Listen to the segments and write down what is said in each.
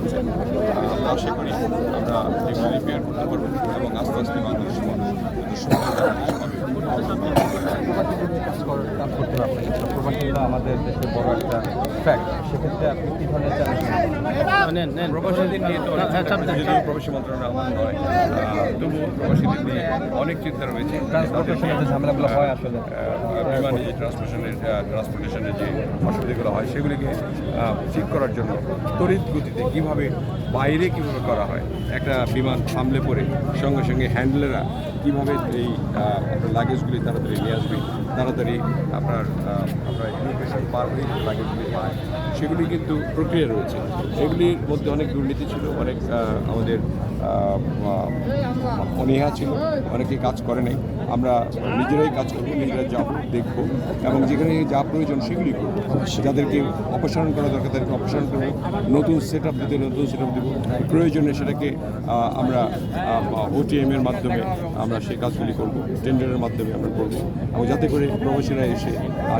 হচ্ছে। আমরা আশা করি আমরা এগুলো রিপেয়ার করতে পারবো এবং আস্তে আস্তে বাংলাদেশের মানুষ কাজ করতে হবে। প্রবাসীরা আমাদের দেশের বড় একটা ফ্যাক্ট, সেক্ষেত্রে আপনি কী ধরনের চ্যালেঞ্জ প্রবাসীদের নিয়ে তো যদিও প্রবাসী মন্ত্রণালয় আমার নয়, তবুও প্রবাসীদের নিয়ে অনেক চিন্তা রয়েছে। ট্রান্সপোর্টেশনের যে ঝামেলাগুলো হয় আসলে বিমানে যে ট্রান্সপোর্টেশনের যে অসুবিধাগুলো হয় সেগুলিকে ঠিক করার জন্য তড়িৎ গতিতে কীভাবে করা হয়, একটা বিমান সামলে পড়ে সঙ্গে সঙ্গে হ্যান্ডলেরা কীভাবে এই আপনার লাগেজগুলি তাড়াতাড়ি নিয়ে আসবে, তাড়াতাড়ি আপনার ইমিগ্রেশন পার হয়ে যে লাগেজগুলি পায়, সেগুলি কিন্তু প্রক্রিয়া রয়েছে। সেগুলির মধ্যে অনেক দুর্নীতি ছিল, অনেক আমাদের অনীহা ছিল, অনেকে কাজ করে নাই। আমরা নিজেরাই কাজ করবো, নিজেরা যাবো, দেখবো এবং যেখানে যা প্রয়োজন সেগুলি করবো। যাদেরকে অপসারণ করা দরকার তাদেরকে অপসারণ করবো, নতুন সেট আপ দিতে নতুন সেট আপ দেবো, প্রয়োজনে সেটাকে আমরা ওটিএমের মাধ্যমে আমরা সেই কাজগুলি করবো, টেন্ডারের মাধ্যমে আমরা করবো এবং যাতে করে প্রবাসীরা এসে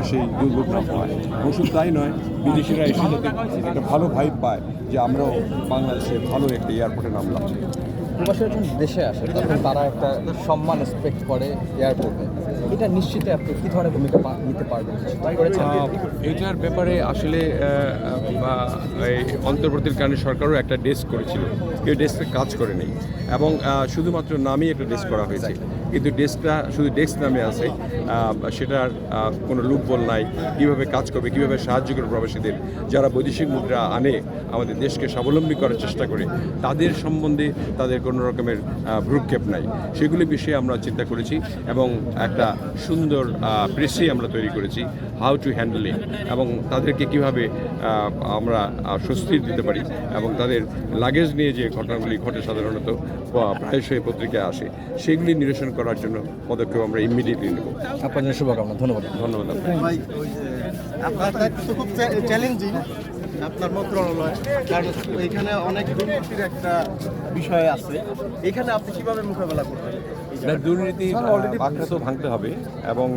সেই দুর্ভোগ না পায়। এবং শুধু তাই নয়, বিদেশিরা এসে যাতে একটা ভালো ভাইব পায় যে আমরাও বাংলাদেশের ভালো একটা এয়ারপোর্টে নামলাম। প্রবাসীরা যখন দেশে আসে তখন তারা একটা সম্মান এক্সপেক্ট করে এয়ারপোর্টে, এটা নিশ্চিত আপনি কী ধরনের ভূমিকা নিতে পারবেন? এটার ব্যাপারে আসলে এই অন্তর্বর্তীকালীন সরকারও একটা ডেস্ক করেছিল, এই ডেস্কে কাজ করে নেই এবং শুধুমাত্র নামেই একটা ডেস্ক করা হয়েছে, কিন্তু ডেস্কটা শুধু ডেস্ক নামে আছে, সেটার কোনো লুপবল নাই। কীভাবে কাজ করবে, কীভাবে সাহায্য করবে প্রবাসীদের যারা বৈদেশিক মুদ্রা আনে আমাদের দেশকে স্বাবলম্বী করার চেষ্টা করে, তাদের সম্বন্ধে তাদের কোনো রকমের ভ্রুক্ষেপ নাই। সেগুলি বিষয়ে আমরা চিন্তা করেছি এবং একটা সুন্দর প্রেসি আমরা তৈরি করেছি, হাউ টু হ্যান্ডেল ইট, এবং তাদেরকে কীভাবে আমরা স্বস্তি দিতে পারি এবং তাদের লাগেজ নিয়ে যে ঘটনাগুলি ঘটে সাধারণত প্রায়শই পত্রিকায় আসে, সেগুলি নিরসন করার জন্য পদক্ষেপ আমরা ইমিডিয়েটলি নেব। আপনাদের শুভকামনা। ধন্যবাদ। ধন্যবাদ। আপনার দায়িত্ব তো খুব চ্যালেঞ্জিং আপনার মন্ত্রণালয়, কারণ এখানে অনেক দুর্নীতির একটা বিষয় আছে। এখানে আপনি কিভাবে মোকাবেলা করবেন? দুর্নীতি বাঁকড়া তো ভাঙতে হবে এবং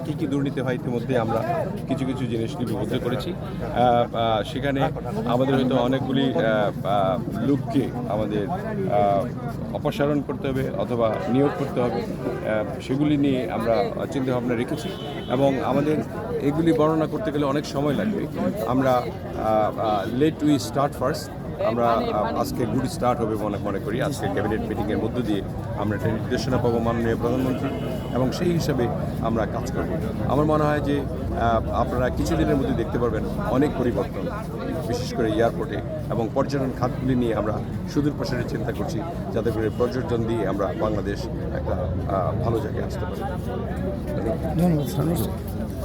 কী কী দুর্নীতি হয় ইতিমধ্যে আমরা কিছু কিছু জিনিস লিপিবদ্ধ করেছি। সেখানে আমাদের হয়তো অনেকগুলি লোককে আমাদের অপসারণ করতে হবে অথবা নিয়োগ করতে হবে, সেগুলি নিয়ে আমরা চিন্তাভাবনা রেখেছি এবং আমাদের এগুলি বর্ণনা করতে গেলে অনেক সময় লাগবে। আমরা লেট উই স্টার্ট ফার্স্ট, আমরা আজকে গুড স্টার্ট হবে মনে করি। আজকে ক্যাবিনেট মিটিংয়ের মধ্য দিয়ে আমরা একটা নির্দেশনা পাবো মাননীয় প্রধানমন্ত্রী এবং সেই হিসাবে আমরা কাজ করব। আমার মনে হয় যে আপনারা কিছুদিনের মধ্যে দেখতে পারবেন অনেক পরিবর্তন, বিশেষ করে এয়ারপোর্টে এবং পর্যটন খাতগুলি নিয়ে আমরা সুদূর প্রসারে চিন্তা করছি, যাতে করে পর্যটন দিয়ে আমরা বাংলাদেশ একটা ভালো জায়গায় আসতে পারি। ধন্যবাদ।